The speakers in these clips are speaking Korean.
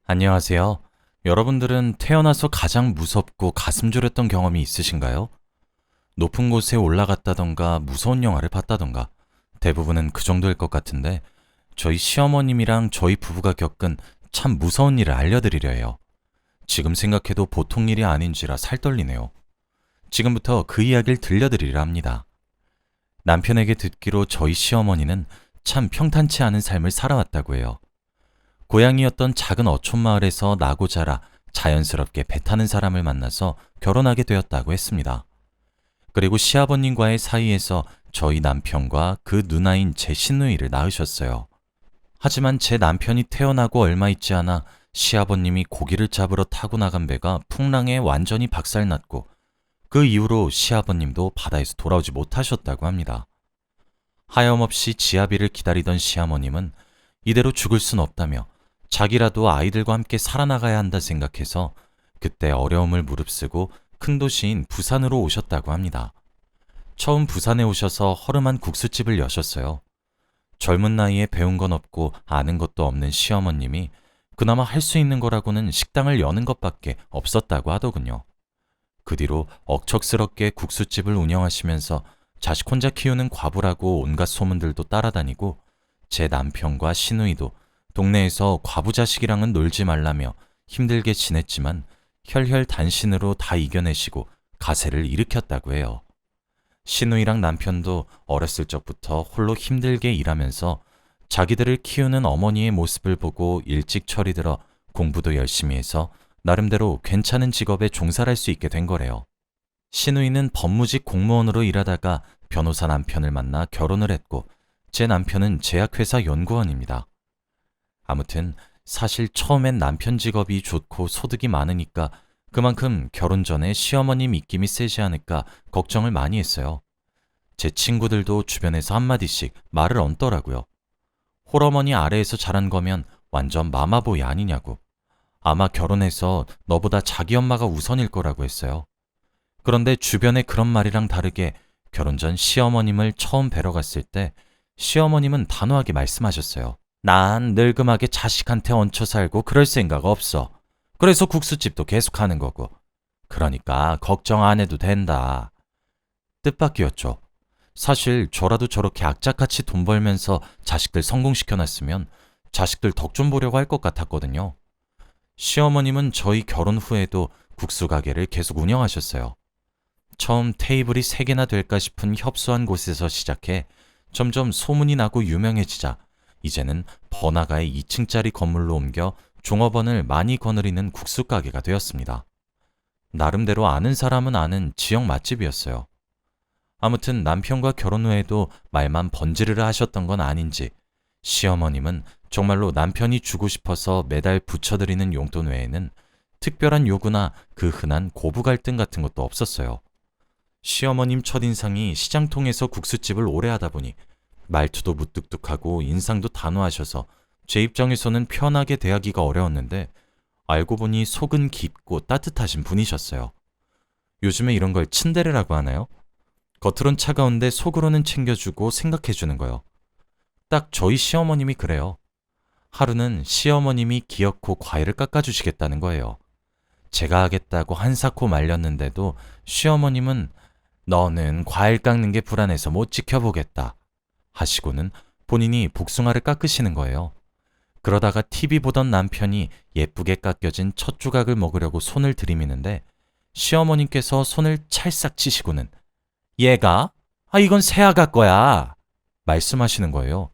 안녕하세요. 여러분들은 태어나서 가장 무섭고 가슴 졸였던 경험이 있으신가요? 높은 곳에 올라갔다던가 무서운 영화를 봤다던가 대부분은 그 정도일 것 같은데 저희 시어머님이랑 저희 부부가 겪은 참 무서운 일을 알려드리려 해요. 지금 생각해도 보통 일이 아닌지라 살떨리네요. 지금부터 그 이야기를 들려드리려 합니다. 남편에게 듣기로 저희 시어머니는 참 평탄치 않은 삶을 살아왔다고 해요. 고향이었던 작은 어촌 마을에서 나고 자라 자연스럽게 배 타는 사람을 만나서 결혼하게 되었다고 했습니다. 그리고 시아버님과의 사이에서 저희 남편과 그 누나인 제 시누이를 낳으셨어요. 하지만 제 남편이 태어나고 얼마 있지 않아 시아버님이 고기를 잡으러 타고 나간 배가 풍랑에 완전히 박살났고 그 이후로 시아버님도 바다에서 돌아오지 못하셨다고 합니다. 하염없이 지아비를 기다리던 시아버님은 이대로 죽을 순 없다며 자기라도 아이들과 함께 살아나가야 한다 생각해서 그때 어려움을 무릅쓰고 큰 도시인 부산으로 오셨다고 합니다. 처음 부산에 오셔서 허름한 국수집을 여셨어요. 젊은 나이에 배운 건 없고 아는 것도 없는 시어머님이 그나마 할 수 있는 거라고는 식당을 여는 것밖에 없었다고 하더군요. 그 뒤로 억척스럽게 국수집을 운영하시면서 자식 혼자 키우는 과부라고 온갖 소문들도 따라다니고 제 남편과 시누이도 동네에서 과부 자식이랑은 놀지 말라며 힘들게 지냈지만 혈혈단신으로 다 이겨내시고 가세를 일으켰다고 해요. 시누이랑 남편도 어렸을 적부터 홀로 힘들게 일하면서 자기들을 키우는 어머니의 모습을 보고 일찍 철이 들어 공부도 열심히 해서 나름대로 괜찮은 직업에 종사할 수 있게 된 거래요. 시누이는 법무직 공무원으로 일하다가 변호사 남편을 만나 결혼을 했고 제 남편은 제약회사 연구원입니다. 아무튼 사실 처음엔 남편 직업이 좋고 소득이 많으니까 그만큼 결혼 전에 시어머님 입김이 세지 않을까 걱정을 많이 했어요. 제 친구들도 주변에서 한마디씩 말을 얹더라고요. 홀어머니 아래에서 자란 거면 완전 마마보이 아니냐고. 아마 결혼해서 너보다 자기 엄마가 우선일 거라고 했어요. 그런데 주변의 그런 말이랑 다르게 결혼 전 시어머님을 처음 뵈러 갔을 때 시어머님은 단호하게 말씀하셨어요. 난 늙음하게 자식한테 얹혀 살고 그럴 생각 없어. 그래서 국수집도 계속 하는 거고. 그러니까 걱정 안 해도 된다. 뜻밖이었죠. 사실 저라도 저렇게 악착같이 돈 벌면서 자식들 성공시켜놨으면 자식들 덕 좀 보려고 할 것 같았거든요. 시어머님은 저희 결혼 후에도 국수 가게를 계속 운영하셨어요. 처음 테이블이 3개나 될까 싶은 협소한 곳에서 시작해 점점 소문이 나고 유명해지자 이제는 번화가의 2층짜리 건물로 옮겨 종업원을 많이 거느리는 국수 가게가 되었습니다. 나름대로 아는 사람은 아는 지역 맛집이었어요. 아무튼 남편과 결혼 후에도 말만 번지르르 하셨던 건 아닌지 시어머님은 정말로 남편이 주고 싶어서 매달 붙여드리는 용돈 외에는 특별한 요구나 그 흔한 고부 갈등 같은 것도 없었어요. 시어머님 첫인상이 시장통에서 국수집을 오래 하다 보니 말투도 무뚝뚝하고 인상도 단호하셔서 제 입장에서는 편하게 대하기가 어려웠는데 알고 보니 속은 깊고 따뜻하신 분이셨어요. 요즘에 이런 걸 츤데레라고 하나요? 겉으론 차가운데 속으로는 챙겨주고 생각해주는 거요. 딱 저희 시어머님이 그래요. 하루는 시어머님이 기어코 과일을 깎아주시겠다는 거예요. 제가 하겠다고 한사코 말렸는데도 시어머님은 너는 과일 깎는 게 불안해서 못 지켜보겠다 하시고는 본인이 복숭아를 깎으시는 거예요. 그러다가 TV 보던 남편이 예쁘게 깎여진 첫 조각을 먹으려고 손을 들이미는데 시어머님께서 손을 찰싹 치시고는 얘가? 이건 새아가 거야 말씀하시는 거예요.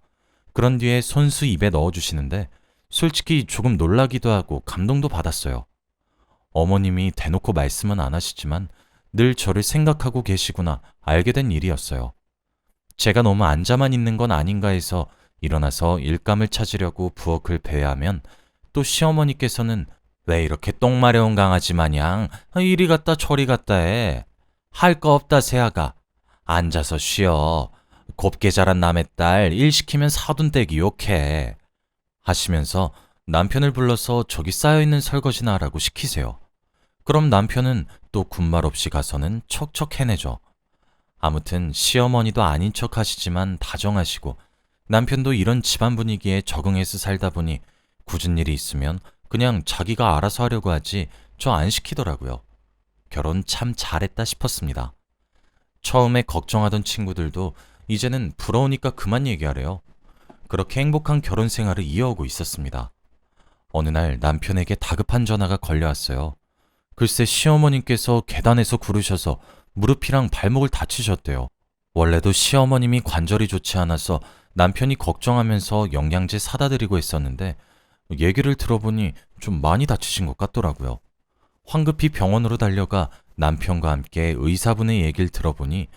그런 뒤에 손수 입에 넣어주시는데 솔직히 조금 놀라기도 하고 감동도 받았어요. 어머님이 대놓고 말씀은 안 하시지만 늘 저를 생각하고 계시구나 알게 된 일이었어요. 제가 너무 앉아만 있는 건 아닌가 해서 일어나서 일감을 찾으려고 부엌을 배회하면 또 시어머니께서는 왜 이렇게 똥 마려운 강아지 마냥 이리 갔다 저리 갔다 해. 할 거 없다 새아가. 앉아서 쉬어. 곱게 자란 남의 딸 일 시키면 사돈댁이 욕해. 하시면서 남편을 불러서 저기 쌓여있는 설거지나 하라고 시키세요. 그럼 남편은 또 군말 없이 가서는 척척 해내죠. 아무튼 시어머니도 아닌 척 하시지만 다정하시고 남편도 이런 집안 분위기에 적응해서 살다 보니 굳은 일이 있으면 그냥 자기가 알아서 하려고 하지 저 안 시키더라고요. 결혼 참 잘했다 싶었습니다. 처음에 걱정하던 친구들도 이제는 부러우니까 그만 얘기하래요. 그렇게 행복한 결혼 생활을 이어오고 있었습니다. 어느 날 남편에게 다급한 전화가 걸려왔어요. 글쎄 시어머님께서 계단에서 구르셔서 무릎이랑 발목을 다치셨대요. 원래도 시어머님이 관절이 좋지 않아서 남편이 걱정하면서 영양제 사다 드리고 했었는데 얘기를 들어보니 좀 많이 다치신 것 같더라고요. 황급히 병원으로 달려가 남편과 함께 의사분의 얘기를 들어보니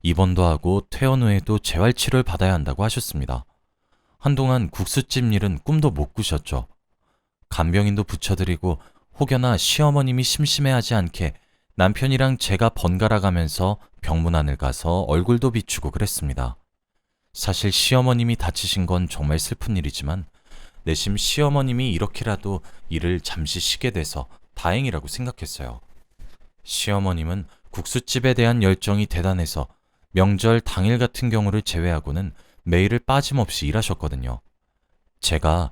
입원도 하고 퇴원 후에도 재활치료를 받아야 한다고 하셨습니다. 한동안 국수집 일은 꿈도 못 꾸셨죠. 간병인도 붙여드리고 혹여나 시어머님이 심심해하지 않게 남편이랑 제가 번갈아 가면서 병문안을 가서 얼굴도 비추고 그랬습니다. 사실 시어머님이 다치신 건 정말 슬픈 일이지만 내심 시어머님이 이렇게라도 일을 잠시 쉬게 돼서 다행이라고 생각했어요. 시어머님은 국수집에 대한 열정이 대단해서 명절 당일 같은 경우를 제외하고는 매일을 빠짐없이 일하셨거든요. 제가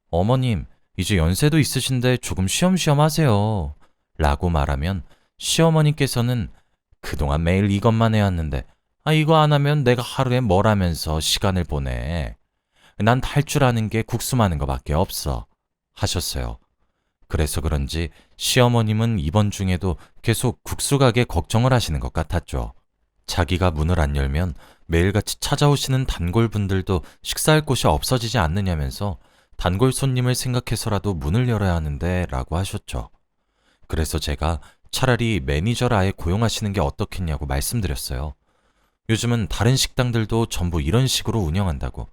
어머님, 이제 연세도 있으신데 조금 쉬엄쉬엄 하세요. 라고 말하면 시어머님께서는 그동안 매일 이것만 해왔는데 이거 안 하면 내가 하루에 뭘 하면서 시간을 보내. 난 할 줄 아는 게 국수 마는 거밖에 없어. 하셨어요. 그래서 그런지 시어머님은 입원 중에도 계속 국수 가게 걱정을 하시는 것 같았죠. 자기가 문을 안 열면 매일같이 찾아오시는 단골분들도 식사할 곳이 없어지지 않느냐면서 단골 손님을 생각해서라도 문을 열어야 하는데 라고 하셨죠. 그래서 제가 차라리 매니저를 아예 고용하시는 게 어떻겠냐고 말씀드렸어요. 요즘은 다른 식당들도 전부 이런 식으로 운영한다고.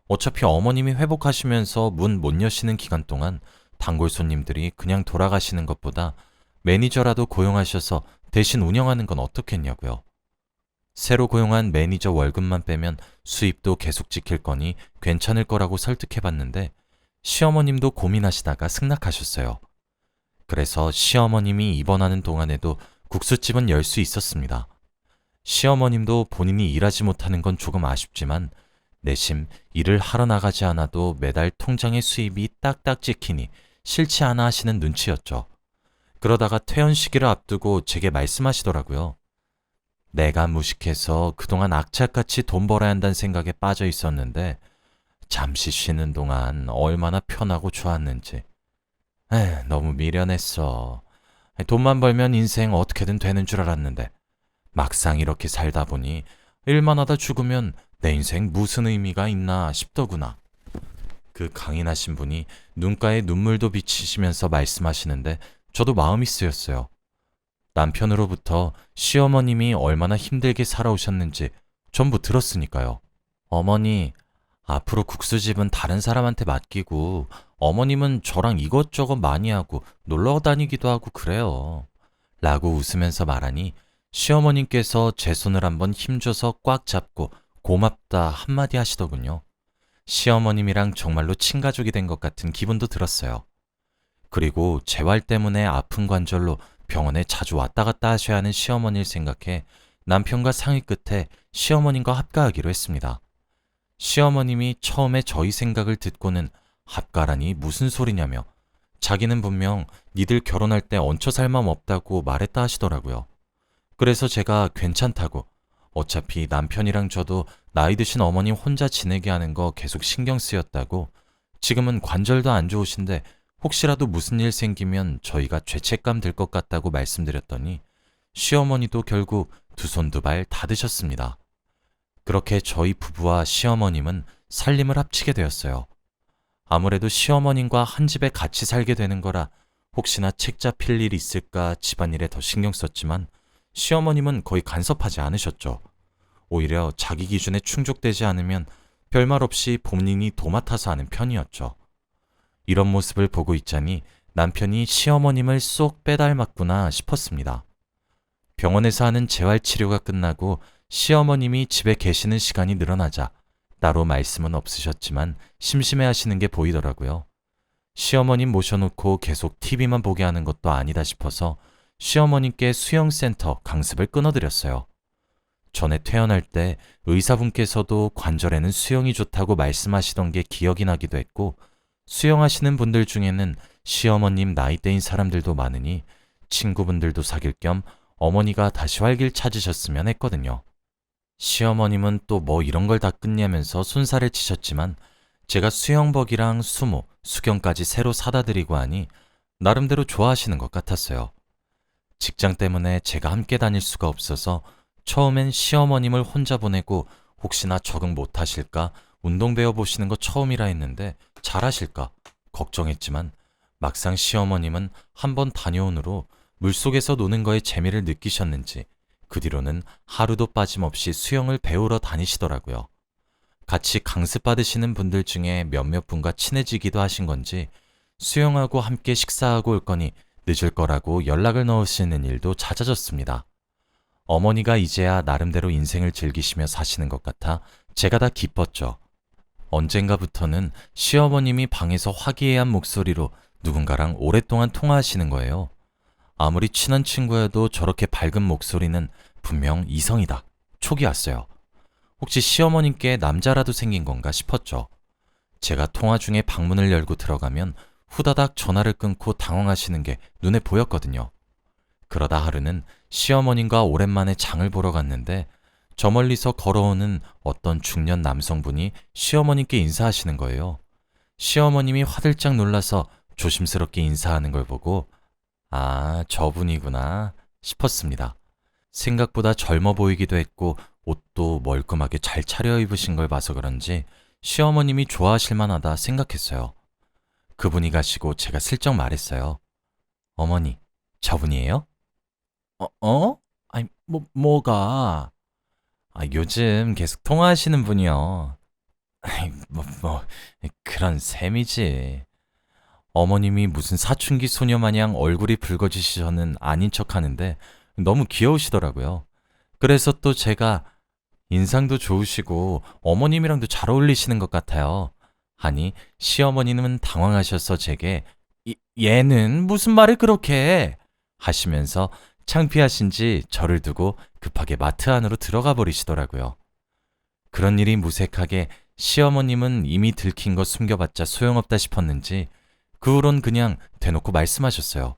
어차피 어머님이 회복하시면서 문 못 여시는 기간 동안 단골 손님들이 그냥 돌아가시는 것보다 매니저라도 고용하셔서 대신 운영하는 건 어떻겠냐고요. 새로 고용한 매니저 월급만 빼면 수입도 계속 지킬 거니 괜찮을 거라고 설득해봤는데 시어머님도 고민하시다가 승낙하셨어요. 그래서 시어머님이 입원하는 동안에도 국수집은 열 수 있었습니다. 시어머님도 본인이 일하지 못하는 건 조금 아쉽지만 내심 일을 하러 나가지 않아도 매달 통장의 수입이 딱딱 찍히니 싫지 않아 하시는 눈치였죠. 그러다가 퇴원 시기를 앞두고 제게 말씀하시더라고요. 내가 무식해서 그동안 악착같이 돈 벌어야 한다는 생각에 빠져 있었는데 잠시 쉬는 동안 얼마나 편하고 좋았는지. 너무 미련했어. 돈만 벌면 인생 어떻게든 되는 줄 알았는데 막상 이렇게 살다 보니 일만 하다 죽으면 내 인생 무슨 의미가 있나 싶더구나. 그 강인하신 분이 눈가에 눈물도 비치시면서 말씀하시는데 저도 마음이 쓰였어요. 남편으로부터 시어머님이 얼마나 힘들게 살아오셨는지 전부 들었으니까요. 어머니, 앞으로 국수집은 다른 사람한테 맡기고 어머님은 저랑 이것저것 많이 하고 놀러 다니기도 하고 그래요. 라고 웃으면서 말하니 시어머님께서 제 손을 한번 힘줘서 꽉 잡고 고맙다 한마디 하시더군요. 시어머님이랑 정말로 친가족이 된 것 같은 기분도 들었어요. 그리고 재활 때문에 아픈 관절로 병원에 자주 왔다 갔다 하셔야 하는 시어머니를 생각해 남편과 상의 끝에 시어머님과 합가하기로 했습니다. 시어머님이 처음에 저희 생각을 듣고는 합가라니 무슨 소리냐며 자기는 분명 니들 결혼할 때 얹혀 살 맘 없다고 말했다 하시더라고요. 그래서 제가 괜찮다고 어차피 남편이랑 저도 나이 드신 어머님 혼자 지내게 하는 거 계속 신경 쓰였다고 지금은 관절도 안 좋으신데 혹시라도 무슨 일 생기면 저희가 죄책감 들 것 같다고 말씀드렸더니 시어머니도 결국 두 손 두 발 다 드셨습니다. 그렇게 저희 부부와 시어머님은 살림을 합치게 되었어요. 아무래도 시어머님과 한 집에 같이 살게 되는 거라 혹시나 책 잡힐 일 있을까 집안일에 더 신경 썼지만 시어머님은 거의 간섭하지 않으셨죠. 오히려 자기 기준에 충족되지 않으면 별말 없이 본인이 도맡아서 하는 편이었죠. 이런 모습을 보고 있자니 남편이 시어머님을 쏙 빼닮았구나 싶었습니다. 병원에서 하는 재활치료가 끝나고 시어머님이 집에 계시는 시간이 늘어나자 따로 말씀은 없으셨지만 심심해하시는 게 보이더라고요. 시어머님 모셔놓고 계속 TV만 보게 하는 것도 아니다 싶어서 시어머님께 수영센터 강습을 끊어드렸어요. 전에 퇴원할 때 의사분께서도 관절에는 수영이 좋다고 말씀하시던 게 기억이 나기도 했고 수영하시는 분들 중에는 시어머님 나이대인 사람들도 많으니 친구분들도 사귈 겸 어머니가 다시 활길 찾으셨으면 했거든요. 시어머님은 또 뭐 이런 걸 다 끝내면서 손살을 치셨지만 제가 수영복이랑 수모, 수경까지 새로 사다 드리고 하니 나름대로 좋아하시는 것 같았어요. 직장 때문에 제가 함께 다닐 수가 없어서 처음엔 시어머님을 혼자 보내고 혹시나 적응 못하실까 운동 배워보시는 거 처음이라 했는데 잘하실까 걱정했지만 막상 시어머님은 한번 다녀온 후로 물속에서 노는 거에 재미를 느끼셨는지 그 뒤로는 하루도 빠짐없이 수영을 배우러 다니시더라고요. 같이 강습받으시는 분들 중에 몇몇 분과 친해지기도 하신 건지 수영하고 함께 식사하고 올 거니 늦을 거라고 연락을 넣으시는 일도 잦아졌습니다. 어머니가 이제야 나름대로 인생을 즐기시며 사시는 것 같아 제가 다 기뻤죠. 언젠가부터는 시어머님이 방에서 화기애애한 목소리로 누군가랑 오랫동안 통화하시는 거예요. 아무리 친한 친구여도 저렇게 밝은 목소리는 분명 이성이다. 촉이 왔어요. 혹시 시어머님께 남자라도 생긴 건가 싶었죠. 제가 통화 중에 방문을 열고 들어가면 후다닥 전화를 끊고 당황하시는 게 눈에 보였거든요. 그러다 하루는 시어머님과 오랜만에 장을 보러 갔는데 저 멀리서 걸어오는 어떤 중년 남성분이 시어머님께 인사하시는 거예요. 시어머님이 화들짝 놀라서 조심스럽게 인사하는 걸 보고 아, 저분이구나 싶었습니다. 생각보다 젊어 보이기도 했고 옷도 멀끔하게 잘 차려입으신 걸 봐서 그런지 시어머님이 좋아하실 만하다 생각했어요. 그분이 가시고 제가 슬쩍 말했어요. 어머니, 저분이에요? 아니, 뭐가? 요즘 계속 통화하시는 분이요. 아이, 그런 셈이지. 어머님이 무슨 사춘기 소녀 마냥 얼굴이 붉어지시서는 아닌 척 하는데 너무 귀여우시더라고요. 그래서 또 제가 인상도 좋으시고 어머님이랑도 잘 어울리시는 것 같아요. 하니 시어머니는 당황하셔서 제게 얘는 무슨 말을 그렇게 해? 하시면서 창피하신지 저를 두고 급하게 마트 안으로 들어가 버리시더라고요. 그런 일이 무색하게 시어머님은 이미 들킨 거 숨겨봤자 소용없다 싶었는지 그 후론 그냥 대놓고 말씀하셨어요.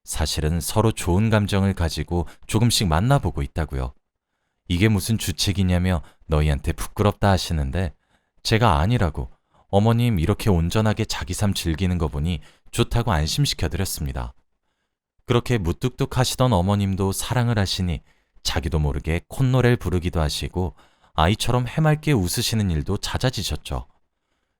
사실은 서로 좋은 감정을 가지고 조금씩 만나보고 있다고요. 이게 무슨 주책이냐며 너희한테 부끄럽다 하시는데 제가 아니라고 어머님 이렇게 온전하게 자기 삶 즐기는 거 보니 좋다고 안심시켜드렸습니다. 그렇게 무뚝뚝 하시던 어머님도 사랑을 하시니 자기도 모르게 콧노래를 부르기도 하시고 아이처럼 해맑게 웃으시는 일도 잦아지셨죠.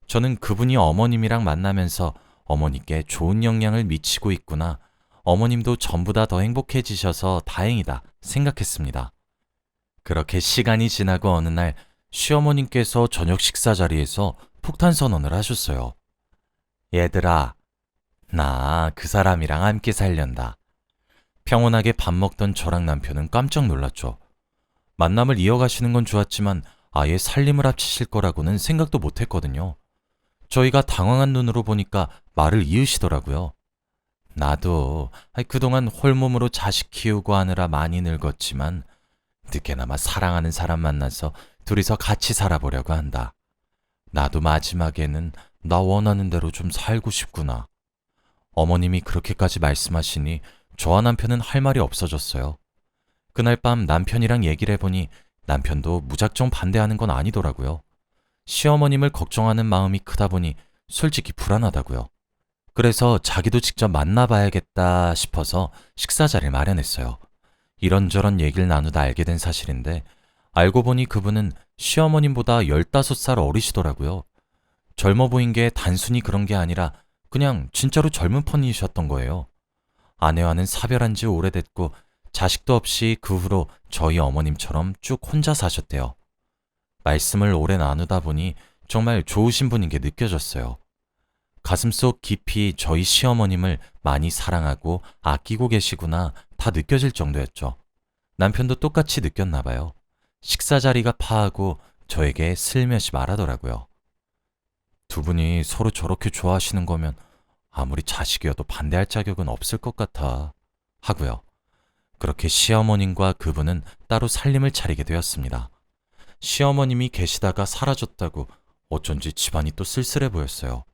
저는 그분이 어머님이랑 만나면서 어머니께 좋은 영향을 미치고 있구나. 어머님도 전보다 더 행복해지셔서 다행이다 생각했습니다. 그렇게 시간이 지나고 어느 날 시어머님께서 저녁 식사 자리에서 폭탄 선언을 하셨어요. 얘들아, 나 그 사람이랑 함께 살련다. 평온하게 밥 먹던 저랑 남편은 깜짝 놀랐죠. 만남을 이어가시는 건 좋았지만 아예 살림을 합치실 거라고는 생각도 못했거든요. 저희가 당황한 눈으로 보니까 말을 이으시더라고요. 나도 그동안 홀몸으로 자식 키우고 하느라 많이 늙었지만 늦게나마 사랑하는 사람 만나서 둘이서 같이 살아보려고 한다. 나도 마지막에는 나 원하는 대로 좀 살고 싶구나. 어머님이 그렇게까지 말씀하시니 저와 남편은 할 말이 없어졌어요. 그날 밤 남편이랑 얘기를 해보니 남편도 무작정 반대하는 건 아니더라고요. 시어머님을 걱정하는 마음이 크다 보니 솔직히 불안하다고요. 그래서 자기도 직접 만나봐야겠다 싶어서 식사 자리를 마련했어요. 이런저런 얘기를 나누다 알게 된 사실인데 알고 보니 그분은 시어머님보다 15살 어리시더라고요. 젊어 보인 게 단순히 그런 게 아니라 그냥 진짜로 젊은 편이셨던 거예요. 아내와는 사별한 지 오래됐고 자식도 없이 그 후로 저희 어머님처럼 쭉 혼자 사셨대요. 말씀을 오래 나누다 보니 정말 좋으신 분인 게 느껴졌어요. 가슴속 깊이 저희 시어머님을 많이 사랑하고 아끼고 계시구나 다 느껴질 정도였죠. 남편도 똑같이 느꼈나 봐요. 식사 자리가 파하고 저에게 슬며시 말하더라고요. 두 분이 서로 저렇게 좋아하시는 거면 아무리 자식이어도 반대할 자격은 없을 것 같아 하고요. 그렇게 시어머님과 그분은 따로 살림을 차리게 되었습니다. 시어머님이 계시다가 사라졌다고 어쩐지 집안이 또 쓸쓸해 보였어요.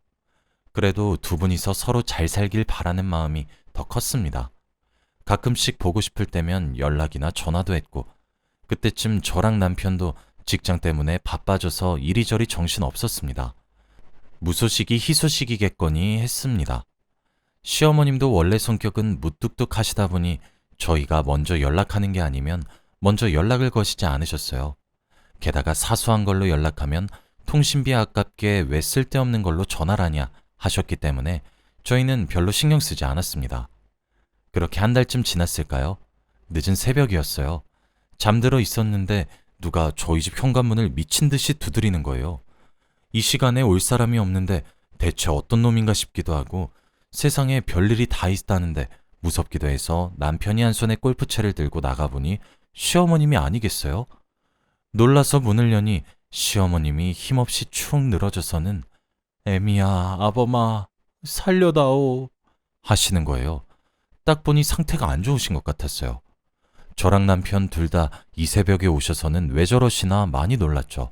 그래도 두 분이서 서로 잘 살길 바라는 마음이 더 컸습니다. 가끔씩 보고 싶을 때면 연락이나 전화도 했고, 그때쯤 저랑 남편도 직장 때문에 바빠져서 이리저리 정신 없었습니다. 무소식이 희소식이겠거니 했습니다. 시어머님도 원래 성격은 무뚝뚝하시다 보니 저희가 먼저 연락하는 게 아니면 먼저 연락을 거시지 않으셨어요. 게다가 사소한 걸로 연락하면 통신비 아깝게 왜 쓸데없는 걸로 전화라냐 하셨기 때문에 저희는 별로 신경 쓰지 않았습니다. 그렇게 한 달쯤 지났을까요? 늦은 새벽이었어요. 잠들어 있었는데 누가 저희 집 현관문을 미친 듯이 두드리는 거예요. 이 시간에 올 사람이 없는데 대체 어떤 놈인가 싶기도 하고 세상에 별일이 다 있다는데 무섭기도 해서 남편이 한 손에 골프채를 들고 나가보니 시어머님이 아니겠어요? 놀라서 문을 여니 시어머님이 힘없이 축 늘어져서는 애미야, 아범아, 살려다오 하시는 거예요. 딱 보니 상태가 안 좋으신 것 같았어요. 저랑 남편 둘 다 이 새벽에 오셔서는 왜 저러시나 많이 놀랐죠.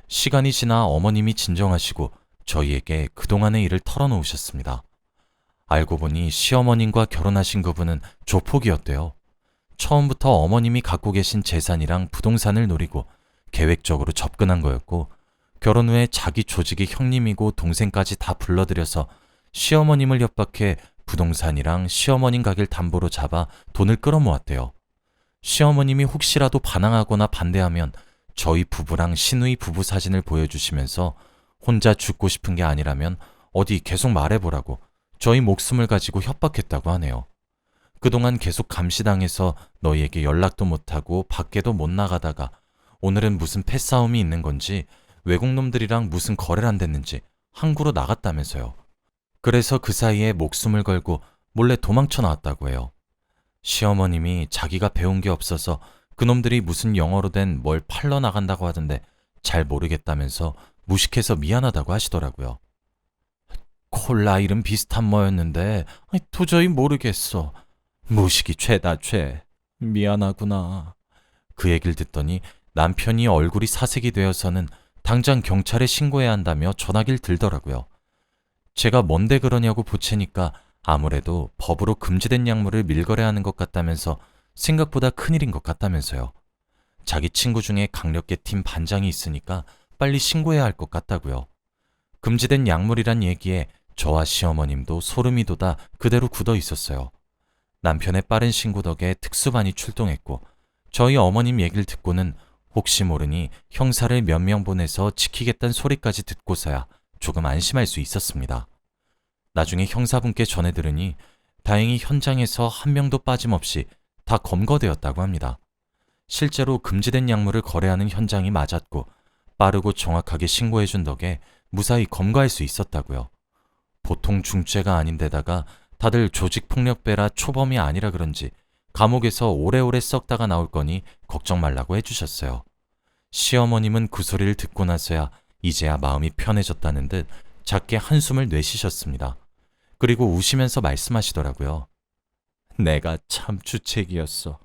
시간이 지나 어머님이 진정하시고 저희에게 그동안의 일을 털어놓으셨습니다. 알고 보니 시어머님과 결혼하신 그분은 조폭이었대요. 처음부터 어머님이 갖고 계신 재산이랑 부동산을 노리고 계획적으로 접근한 거였고, 결혼 후에 자기 조직의 형님이고 동생까지 다 불러들여서 시어머님을 협박해 부동산이랑 시어머님 가게를 담보로 잡아 돈을 끌어모았대요. 시어머님이 혹시라도 반항하거나 반대하면 저희 부부랑 시누이 부부 사진을 보여주시면서 혼자 죽고 싶은 게 아니라면 어디 계속 말해보라고 저희 목숨을 가지고 협박했다고 하네요. 그동안 계속 감시당해서 너희에게 연락도 못하고 밖에도 못 나가다가 오늘은 무슨 패싸움이 있는 건지 외국 놈들이랑 무슨 거래를 한댔는지 항구로 나갔다면서요. 그래서 그 사이에 목숨을 걸고 몰래 도망쳐 나왔다고 해요. 시어머님이 자기가 배운 게 없어서 그놈들이 무슨 영어로 된 뭘 팔러 나간다고 하던데 잘 모르겠다면서 무식해서 미안하다고 하시더라고요. 콜라 이름 비슷한 뭐였는데 도저히 모르겠어. 무식이 죄다 죄. 미안하구나. 그 얘기를 듣더니 남편이 얼굴이 사색이 되어서는 당장 경찰에 신고해야 한다며 전화기를 들더라고요. 제가 뭔데 그러냐고 보채니까 아무래도 법으로 금지된 약물을 밀거래하는 것 같다면서 생각보다 큰일인 것 같다면서요. 자기 친구 중에 강력계 팀 반장이 있으니까 빨리 신고해야 할 것 같다고요. 금지된 약물이란 얘기에 저와 시어머님도 소름이 돋아 그대로 굳어 있었어요. 남편의 빠른 신고 덕에 특수반이 출동했고 저희 어머님 얘기를 듣고는 혹시 모르니 형사를 몇 명 보내서 지키겠다는 소리까지 듣고서야 조금 안심할 수 있었습니다. 나중에 형사분께 전해 들으니 다행히 현장에서 한 명도 빠짐없이 다 검거되었다고 합니다. 실제로 금지된 약물을 거래하는 현장이 맞았고 빠르고 정확하게 신고해준 덕에 무사히 검거할 수 있었다고요. 보통 중죄가 아닌데다가 다들 조직폭력배라 초범이 아니라 그런지 감옥에서 오래오래 썩다가 나올 거니 걱정 말라고 해주셨어요. 시어머님은 그 소리를 듣고 나서야 이제야 마음이 편해졌다는 듯 작게 한숨을 내쉬셨습니다. 그리고 우시면서 말씀하시더라고요. 내가 참 주책이었어.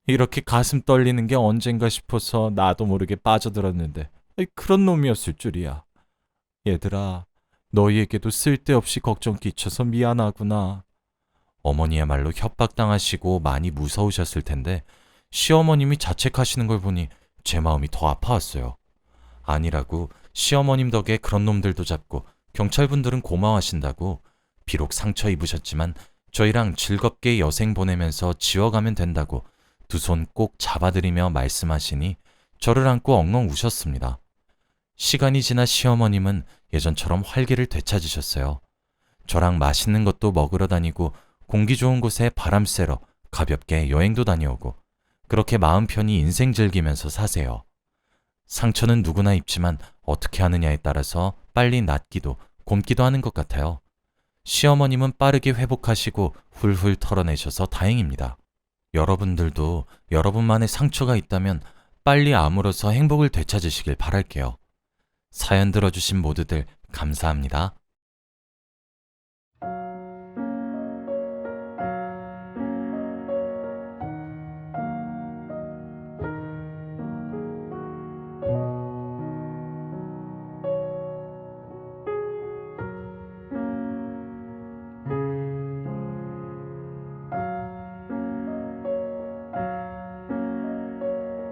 이렇게 가슴 떨리는 게 언젠가 싶어서 나도 모르게 빠져들었는데 그런 놈이었을 줄이야. 얘들아, 너희에게도 쓸데없이 걱정 끼쳐서 미안하구나. 어머니야말로 협박당하시고 많이 무서우셨을 텐데 시어머님이 자책하시는 걸 보니 제 마음이 더 아파왔어요. 아니라고 시어머님 덕에 그런 놈들도 잡고 경찰분들은 고마워하신다고 비록 상처 입으셨지만 저희랑 즐겁게 여생 보내면서 지워가면 된다고 두 손 꼭 잡아드리며 말씀하시니 저를 안고 엉엉 우셨습니다. 시간이 지나 시어머님은 예전처럼 활기를 되찾으셨어요. 저랑 맛있는 것도 먹으러 다니고 공기 좋은 곳에 바람 쐬러 가볍게 여행도 다녀오고 그렇게 마음 편히 인생 즐기면서 사세요. 상처는 누구나 입지만 어떻게 하느냐에 따라서 빨리 낫기도 곪기도 하는 것 같아요. 시어머님은 빠르게 회복하시고 훌훌 털어내셔서 다행입니다. 여러분들도 여러분만의 상처가 있다면 빨리 아물어서 행복을 되찾으시길 바랄게요. 사연 들어주신 모두들 감사합니다.